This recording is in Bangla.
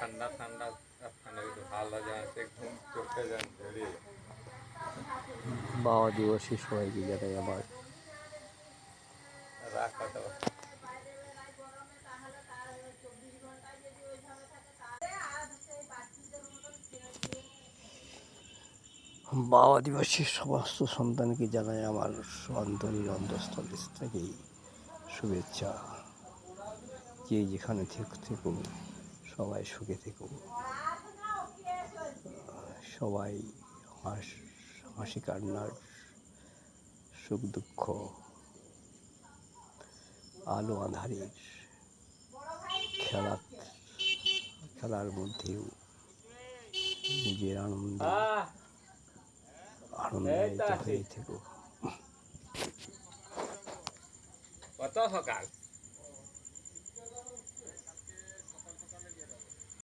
ঠান্ডা ঠান্ডা ঠান্ডা কিন্তু ভালো জানছে ঘুম চোখে যান ধরে বাবা দিবসী সবাইকে জানাই আমার রাখা তো বাবা দিবসীর সমস্ত সন্তানকে জানাই আমার অন্তরের অন্তঃস্থল থেকেই শুভেচ্ছা। যে যেখানে থেকো সবাই সুখে থেকো, সবাই হাসি কান্নার সুখ দুঃখ আলো আঁধারের খেলার মধ্যেও নিজের আনন্দায়িত হয়ে থেকো। কত সকাল